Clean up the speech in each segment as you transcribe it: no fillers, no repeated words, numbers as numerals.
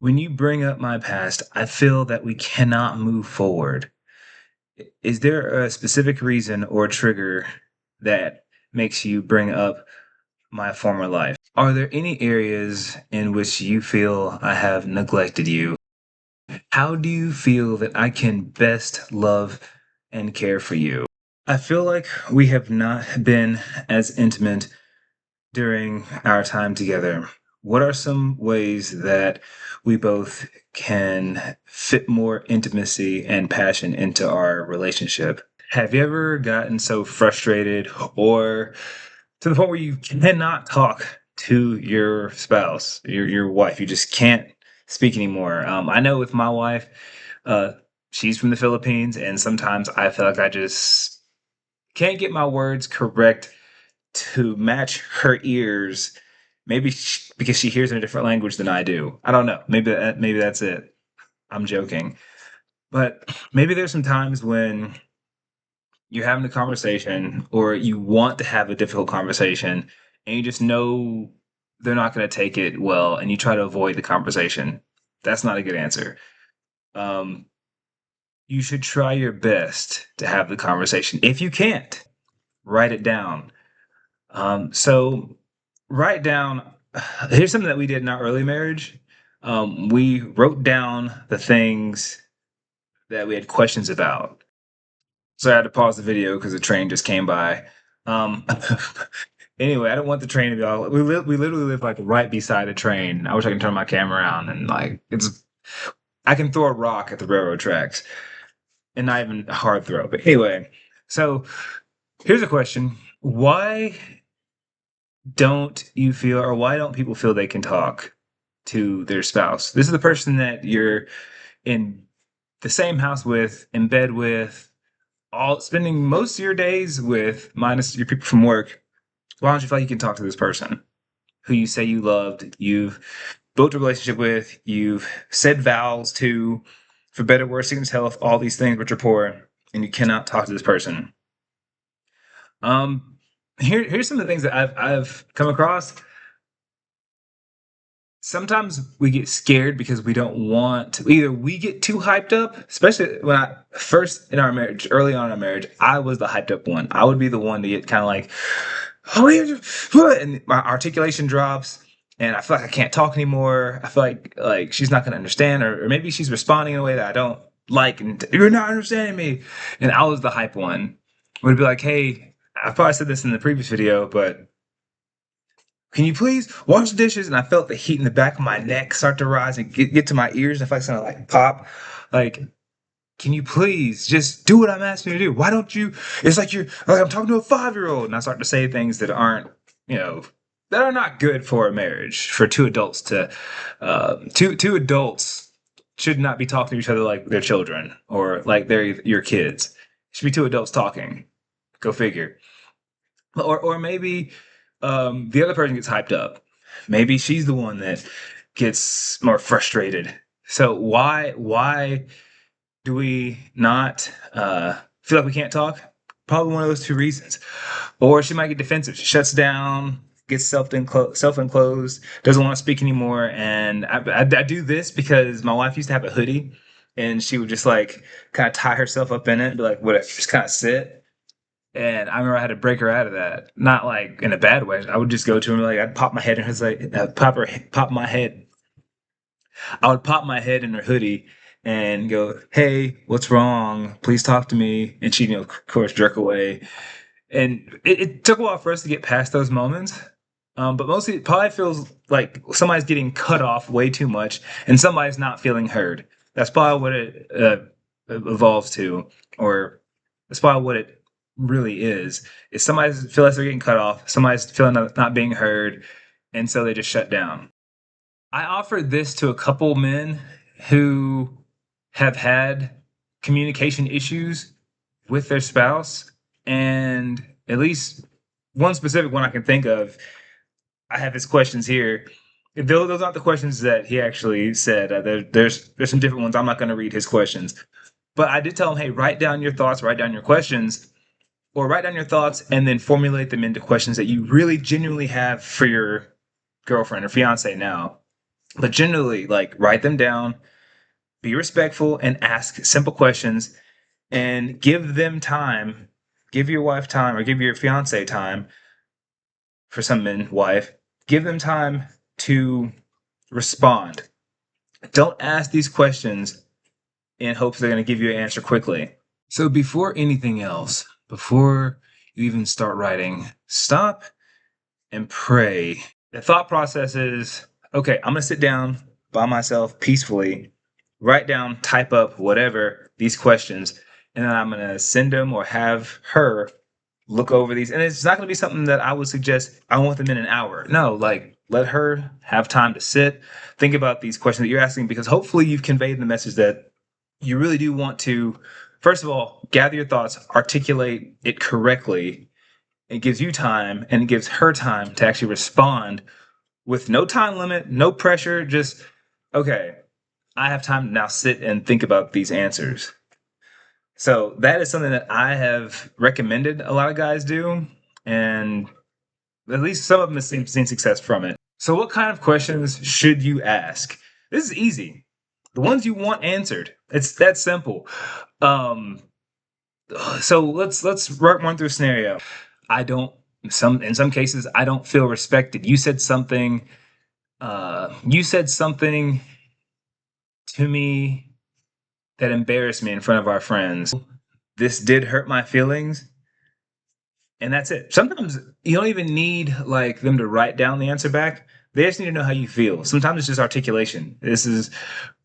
When you bring up my past, I feel that we cannot move forward. Is there a specific reason or trigger that makes you bring up my former life? Are there any areas in which you feel I have neglected you? How do you feel that I can best love and care for you? I feel like we have not been as intimate during our time together. What are some ways that we both can fit more intimacy and passion into our relationship? Have you ever gotten so frustrated or to the point where you cannot talk to your spouse, your wife? You just can't speak anymore. I know with my wife, uh, she's from the Philippines, and sometimes I feel like I just can't get my words correct to match her ears. Maybe because she hears in a different language than I do. I don't know. Maybe that's it. I'm joking, but maybe there's some times when you're having a conversation or you want to have a difficult conversation and you just know they're not going to take it well and you try to avoid the conversation. That's not a good answer. Um, you should try your best to have the conversation. If you can't, write it down. So write down. Here's something that we did in our early marriage. We wrote down the things that we had questions about. So I had to pause the video because the train just came by. Um, anyway, I don't want the train to be all. We literally live like right beside a train. I wish I could turn my camera around and like it's. I can throw a rock at the railroad tracks and not even a hard throw. But anyway, so here's a question: Why don't you feel, or why don't people feel they can talk to their spouse? This is the person that you're in the same house with, in bed with, all spending most of your days with, minus your people from work. Why don't you feel like you can talk to this person who you say you loved, you've built a relationship with, you've said vows to, for better, worse, sickness, health, all these things which are poor, and you cannot talk to this person? Um, here's some of the things that I've come across. Sometimes we get scared because we don't want to, either we get too hyped up, especially when I first in our marriage, early on in our marriage, I was the hyped up one. I would be the one to get kind of like, oh, and my articulation drops and I feel like I can't talk anymore. I feel like she's not going to understand, or maybe she's responding in a way that I don't like, and you're not understanding me. And I was the hype one. Would be like, hey, I probably said this in the previous video, but can you please wash the dishes? And I felt the heat in the back of my neck start to rise and get to my ears. And I felt like something like pop. Like, can you please just do what I'm asking you to do? Why don't you? It's like I'm talking to a 5-year old. And I start to say things that aren't, you know, that are not good for a marriage, for two adults to, two adults should not be talking to each other like they're children or like they're your kids. It should be two adults talking. Go figure. Or maybe the other person gets hyped up. Maybe she's the one that gets more frustrated. So why do we not feel like we can't talk? Probably one of those two reasons. Or she might get defensive. She shuts down, gets self enclosed, doesn't want to speak anymore. And I do this because my wife used to have a hoodie, and she would just like kind of tie herself up in it, and be like, "What?" Just kind of sit. And I remember I had to break her out of that. Not like in a bad way. I would just go to her, like I'd pop my head in her, like pop my head. I would pop my head in her hoodie and go, "Hey, what's wrong? Please talk to me." And she'd, of course, jerk away. And it took a while for us to get past those moments. But mostly it probably feels like somebody's getting cut off way too much and somebody's not feeling heard. That's probably what it evolves to, or that's probably what it really is somebody's feel like they're getting cut off, somebody's feeling not being heard, and so they just shut down. I offered this to a couple men who have had communication issues with their spouse, and at least one specific one I can think of, I have his questions here. Those aren't the questions that he actually said. There's some different ones. I'm not going to read his questions, but I did tell him, hey, write down your thoughts, write down your questions, or write down your thoughts and then formulate them into questions that you really genuinely have for your girlfriend or fiance now. But generally, like, write them down, be respectful, and ask simple questions, and give them time. Give your wife time, or give your fiance time. For some men, wife, give them time to respond. Don't ask these questions in hopes they're going to give you an answer quickly. So before anything else, before you even start writing, stop and pray. The thought process is, okay, I'm going to sit down by myself peacefully, write down, type up whatever these questions, and then I'm going to send them or have her look over these. And it's not going to be something that I would suggest I want them in an hour. No, like, let her have time to sit, think about these questions that you're asking, because hopefully you've conveyed the message that you really do want to, first of all, gather your thoughts, articulate it correctly. It gives you time and it gives her time to actually respond with no time limit, no pressure. Just, okay, I have time to now sit and think about these answers. So that is something that I have recommended a lot of guys do, and at least some of them have seen success from it. So, what kind of questions should you ask? This is easy. The ones you want answered. It's that simple. Um, so let's run through a scenario. I don't some in some cases I don't feel respected. You said something. You said something to me that embarrassed me in front of our friends. This did hurt my feelings, and that's it. Sometimes you don't even need like them to write down the answer back. They just need to know how you feel. Sometimes it's just articulation. This is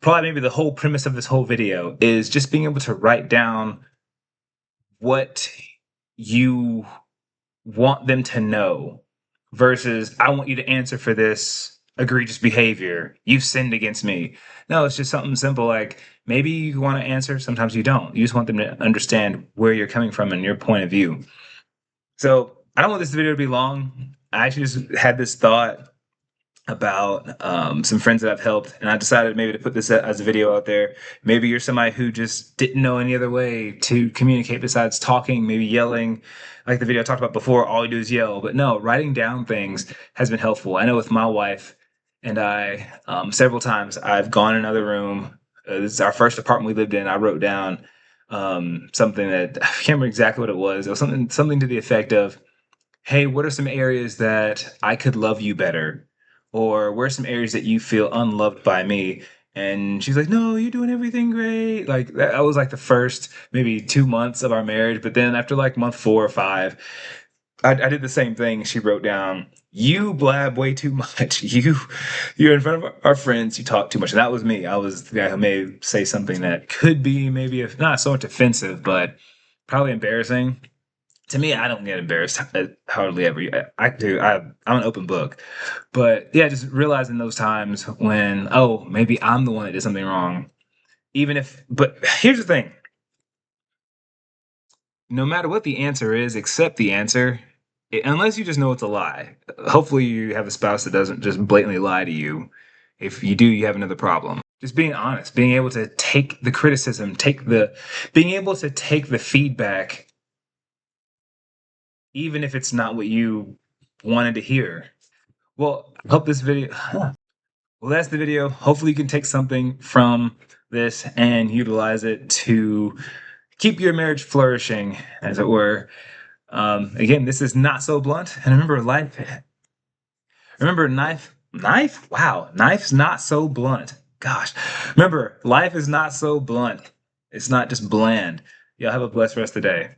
probably maybe the whole premise of this whole video is just being able to write down what you want them to know versus I want you to answer for this egregious behavior. You've sinned against me. No, it's just something simple like maybe you want to answer, sometimes you don't. You just want them to understand where you're coming from and your point of view. So I don't want this video to be long. I actually just had this thought about some friends that I've helped, and I decided maybe to put this as a video out there. Maybe you're somebody who just didn't know any other way to communicate besides talking, maybe yelling. Like the video I talked about before, all you do is yell. But no, writing down things has been helpful. I know with my wife and I, several times I've gone in another room. This is our first apartment we lived in. I wrote down something that I can't remember exactly what it was. It was something to the effect of, hey, what are some areas that I could love you better? Or where are some areas that you feel unloved by me? And she's like, no, you're doing everything great. Like that was like the first maybe 2 months of our marriage. But then after like month 4 or 5, I did the same thing. She wrote down, you blab way too much. You're in front of our friends. You talk too much. And that was me. I was the guy who may say something that could be maybe if not so much offensive, but probably embarrassing to me. I don't get embarrassed hardly ever. I do. I'm an open book. But yeah, just realizing those times when, oh, maybe I'm the one that did something wrong. Even if, but here's the thing, no matter what the answer is, accept the answer. Unless you just know it's a lie. Hopefully, you have a spouse that doesn't just blatantly lie to you. If you do, you have another problem. Just being honest, being able to take the criticism, being able to take the feedback, even if it's not what you wanted to hear. Well, I hope this video. Well, that's the video. Hopefully, you can take something from this and utilize it to keep your marriage flourishing, as it were. Again, this is not so blunt. And remember, knife. Wow, knife's not so blunt. Gosh, remember, life is not so blunt. It's not just bland. Y'all have a blessed rest of the day.